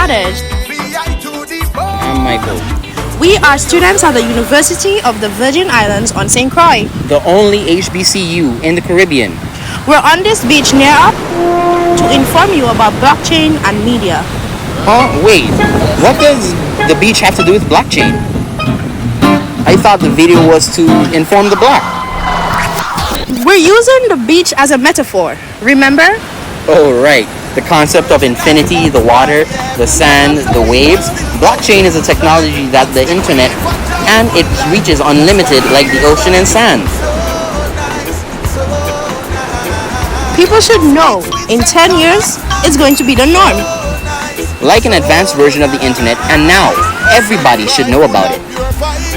matters. I'm Michael, We are students at the University of the Virgin Islands on St. Croix. the only HBCU in the Caribbean. We're on this beach near up to inform you about blockchain and media. Huh? Wait, what does the beach have to do with blockchain? I thought the video was to inform the block. We're using the beach as a metaphor, remember? Oh, right. The concept of infinity, the water, the sand, the waves. Blockchain is a technology that the internet and it reaches unlimited like the ocean and sand. People should know in 10 years it's going to be the norm. Like an advanced version of the internet, and now everybody should know about it.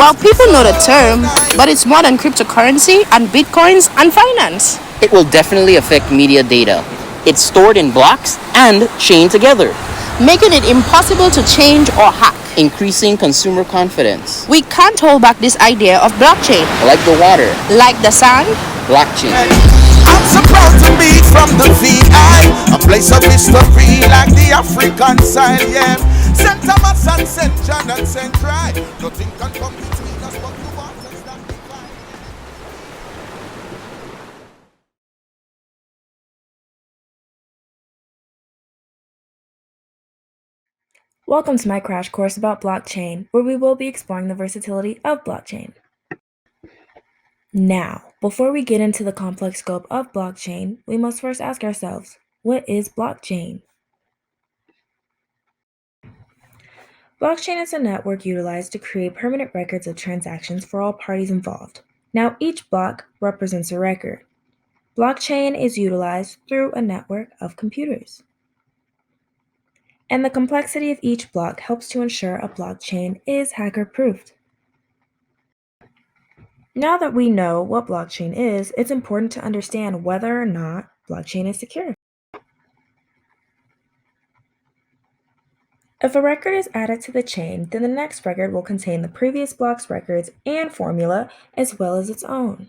Well, people know the term, but it's more than cryptocurrency and bitcoins and finance. It will definitely affect media data. It's stored in blocks and chained together, Making it impossible to change or hack. increasing consumer confidence. We can't hold back this idea of blockchain, Like the water, like the sand. blockchain. I'm so proud to be from the VI, a place of history like the African side, yeah. St. Thomas and St. John and St. Croix. Nothing can come between us but the waters that divide. Welcome to my crash course about blockchain, where we will be exploring the versatility of blockchain. Now, before we get into the complex scope of blockchain, we must first ask ourselves, what is blockchain? Blockchain is a network utilized to create permanent records of transactions for all parties involved. Now, each block represents a record. Blockchain is utilized through a network of computers. And the complexity of each block helps to ensure a blockchain is hacker-proofed. Now that we know what blockchain is, it's important to understand whether or not blockchain is secure. If a record is added to the chain, then the next record will contain the previous block's records and formula, as well as its own.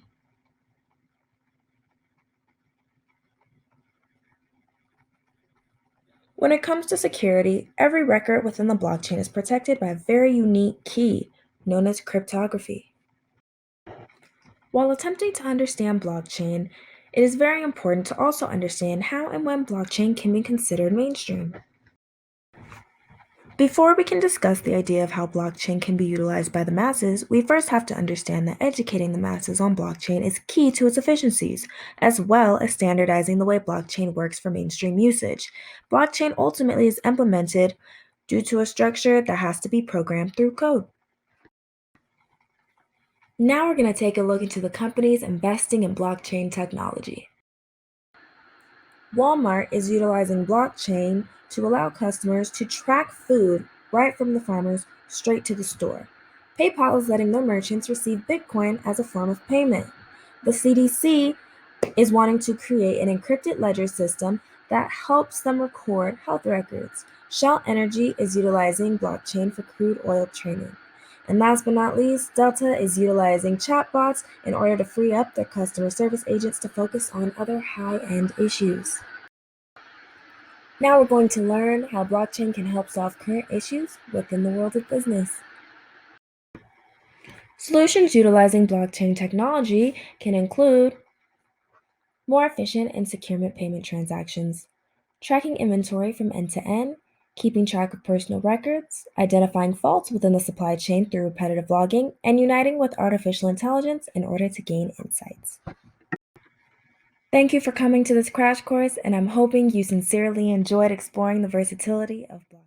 When it comes to security, every record within the blockchain is protected by a very unique key, known as cryptography. While attempting to understand blockchain, it is very important to also understand how and when blockchain can be considered mainstream. Before we can discuss the idea of how blockchain can be utilized by the masses, we first have to understand that educating the masses on blockchain is key to its efficiencies, as well as standardizing the way blockchain works for mainstream usage. Blockchain ultimately is implemented due to a structure that has to be programmed through code. Now we're going to take a look into the companies investing in blockchain technology. Walmart is utilizing blockchain to allow customers to track food right from the farmers straight to the store. PayPal is letting their merchants receive Bitcoin as a form of payment. The CDC is wanting to create an encrypted ledger system that helps them record health records. Shell Energy is utilizing blockchain for crude oil trading. And last but not least, Delta is utilizing chatbots in order to free up their customer service agents to focus on other high-end issues. Now we're going to learn how blockchain can help solve current issues within the world of business. Solutions utilizing blockchain technology can include more efficient and secure payment transactions, tracking inventory from end to end, keeping track of personal records, identifying faults within the supply chain through repetitive logging, and uniting with artificial intelligence in order to gain insights. Thank you for coming to this crash course, and I'm hoping you sincerely enjoyed exploring the versatility of blockchain.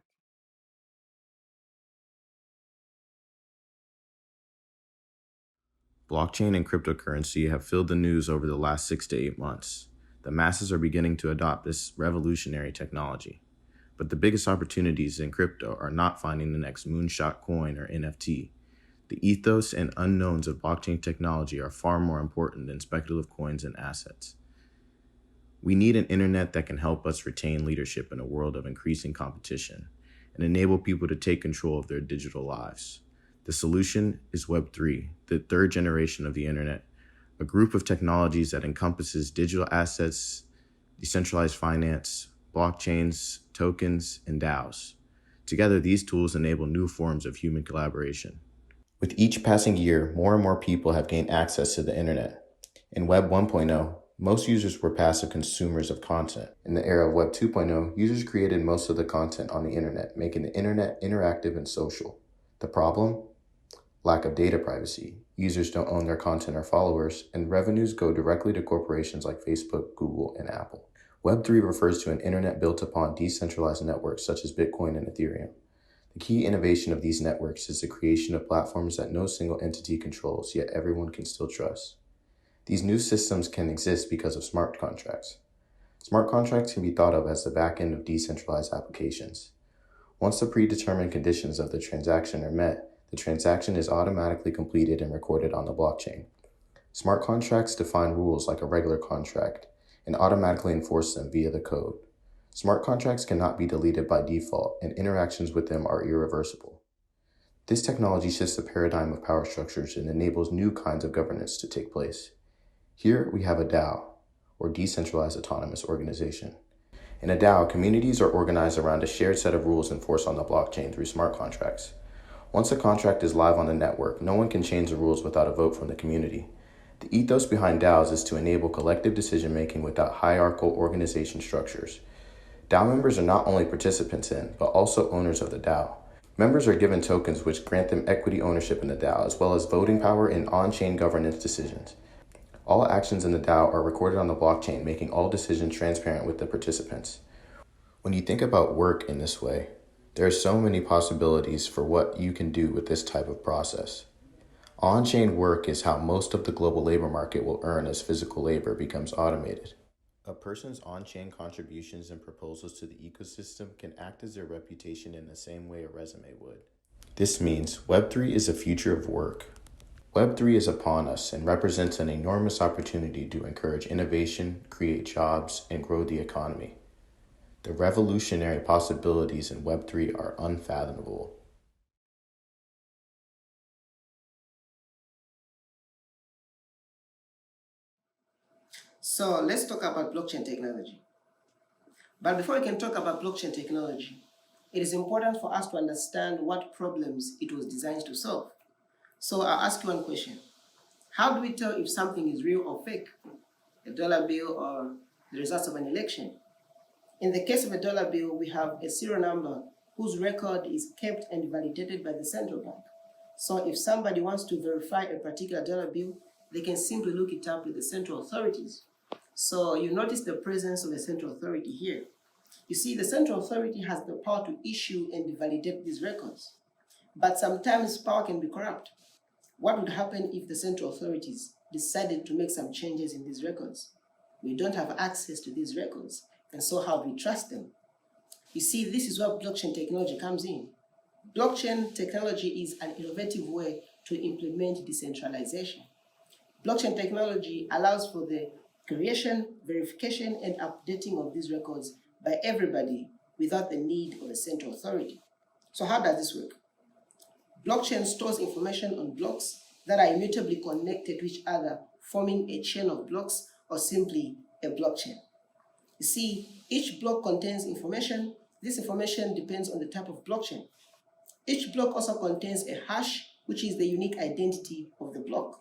Blockchain and cryptocurrency have filled the news over the last 6 to 8 months. The masses are beginning to adopt this revolutionary technology. But the biggest opportunities in crypto are not finding the next moonshot coin or NFT. The ethos and unknowns of blockchain technology are far more important than speculative coins and assets. We need an internet that can help us retain leadership in a world of increasing competition and enable people to take control of their digital lives. The solution is Web3, the third generation of the internet, a group of technologies that encompasses digital assets, decentralized finance, blockchains, tokens, and DAOs. Together, these tools enable new forms of human collaboration. With each passing year, more and more people have gained access to the internet. In Web 1.0, most users were passive consumers of content. In the era of Web 2.0, users created most of the content on the internet, making the internet interactive and social. The problem? Lack of data privacy. Users don't own their content or followers, and revenues go directly to corporations like Facebook, Google, and Apple. Web3 refers to an internet built upon decentralized networks such as Bitcoin and Ethereum. The key innovation of these networks is the creation of platforms that no single entity controls, yet everyone can still trust. These new systems can exist because of smart contracts. Smart contracts can be thought of as the back end of decentralized applications. Once the predetermined conditions of the transaction are met, the transaction is automatically completed and recorded on the blockchain. Smart contracts define rules like a regular contract and automatically enforce them via the code. Smart contracts cannot be deleted by default, and interactions with them are irreversible. This technology shifts the paradigm of power structures and enables new kinds of governance to take place. Here we have a DAO, or Decentralized Autonomous Organization. In a DAO, communities are organized around a shared set of rules enforced on the blockchain through smart contracts. Once a contract is live on the network, no one can change the rules without a vote from the community. The ethos behind DAOs is to enable collective decision-making without hierarchical organization structures. DAO members are not only participants in, but also owners of the DAO. Members are given tokens which grant them equity ownership in the DAO, as well as voting power in on-chain governance decisions. All actions in the DAO are recorded on the blockchain, making all decisions transparent with the participants. When you think about work in this way, there are so many possibilities for what you can do with this type of process. On-chain work is how most of the global labor market will earn as physical labor becomes automated. A person's on-chain contributions and proposals to the ecosystem can act as their reputation in the same way a resume would. This means Web3 is the future of work. Web3 is upon us and represents an enormous opportunity to encourage innovation, create jobs, and grow the economy. The revolutionary possibilities in Web3 are unfathomable. So let's talk about blockchain technology. But before we can talk about blockchain technology, it is important for us to understand what problems it was designed to solve. So I'll ask you one question. How do we tell if something is real or fake? A dollar bill or the results of an election? In the case of a dollar bill, we have a serial number whose record is kept and validated by the central bank. So if somebody wants to verify a particular dollar bill, they can simply look it up with the central authorities. So you notice the presence of a central authority here. You see, the central authority has the power to issue and validate these records. But sometimes power can be corrupt. What would happen if the central authorities decided to make some changes in these records? We don't have access to these records, and so how do we trust them? You see, this is where blockchain technology comes in. Blockchain technology is an innovative way to implement decentralization. Blockchain technology allows for the creation, verification, and updating of these records by everybody without the need of a central authority. So how does this work? Blockchain stores information on blocks that are immutably connected to each other, forming a chain of blocks or simply a blockchain. You see, each block contains information. This information depends on the type of blockchain. Each block also contains a hash, which is the unique identity of the block.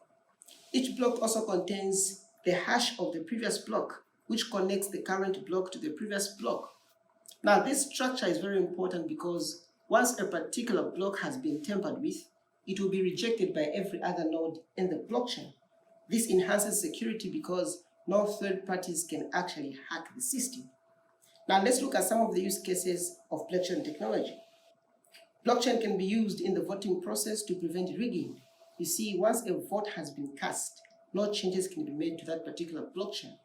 Each block also contains the hash of the previous block, which connects the current block to the previous block. Now, this structure is very important because once a particular block has been tampered with, it will be rejected by every other node in the blockchain. This enhances security because no third parties can actually hack the system. Now, let's look at some of the use cases of blockchain technology. Blockchain can be used in the voting process to prevent rigging. You see, once a vote has been cast, no changes can be made to that particular blockchain.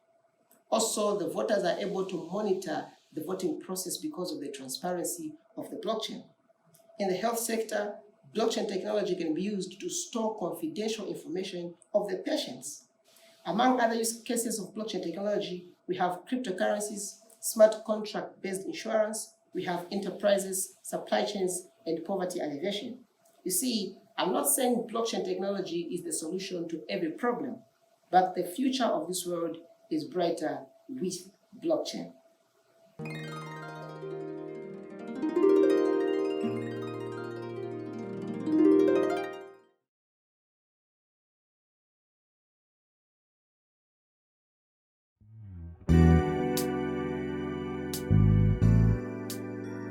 Also, the voters are able to monitor the voting process because of the transparency of the blockchain. In the health sector, blockchain technology can be used to store confidential information of the patients. Among other use cases of blockchain technology, we have cryptocurrencies, smart contract-based insurance, we have enterprises, supply chains, and poverty alleviation. You see, I'm not saying blockchain technology is the solution to every problem, but the future of this world is brighter with blockchain.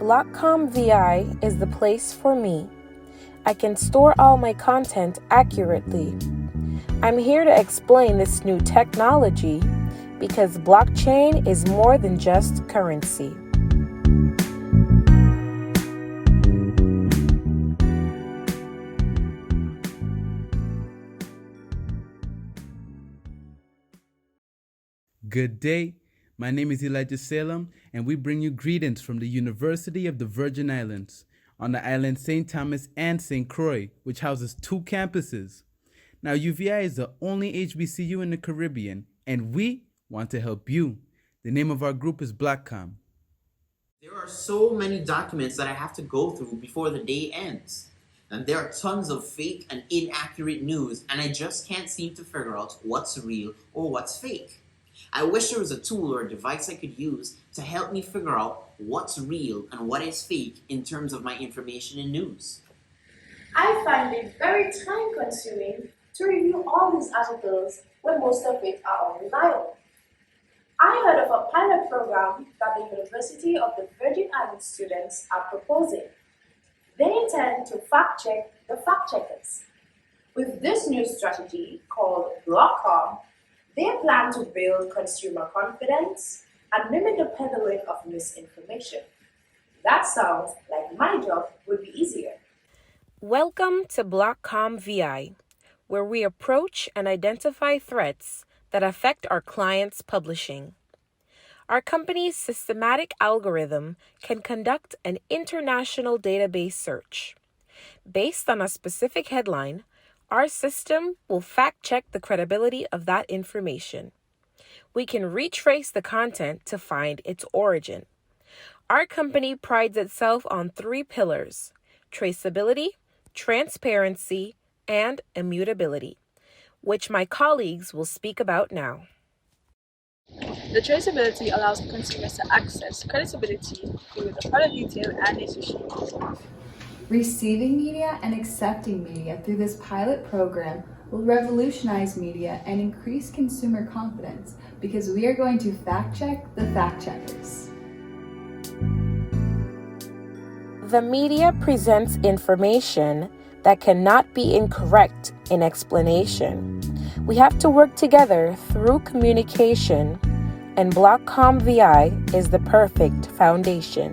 Blockcom VI is the place for me. I can store all my content accurately. I'm here to explain this new technology because blockchain is more than just currency. Good day. My name is Elijah Salem, and we bring you greetings from the University of the Virgin Islands on the islands St. Thomas and St. Croix, which houses 2 campuses. Now, UVI is the only HBCU in the Caribbean, and we want to help you. The name of our group is Blackcom. There are so many documents that I have to go through before the day ends. And there are tons of fake and inaccurate news, and I just can't seem to figure out what's real or what's fake. I wish there was a tool or a device I could use to help me figure out what's real and what is fake in terms of my information and news. I find it very time-consuming to review all these articles when most of it are unreliable. I heard of a pilot program that the University of the Virgin Islands students are proposing. They intend to fact-check the fact-checkers. With this new strategy called Blockcom, they plan to build consumer confidence and limit the peddling of misinformation. That sounds like my job would be easier. Welcome to Blockcom VI, where we approach and identify threats that affect our clients' publishing. Our company's systematic algorithm can conduct an international database search. Based on a specific headline, our system will fact-check the credibility of that information. We can retrace the content to find its origin. Our company prides itself on 3 pillars: traceability, transparency, and immutability, which my colleagues will speak about now. The traceability allows consumers to access credibility through the product detail and its issues. Receiving media and accepting media through this pilot program will revolutionize media and increase consumer confidence because we are going to fact-check the fact-checkers. The media presents information that cannot be incorrect in explanation. We have to work together through communication, and Blockcom VI is the perfect foundation.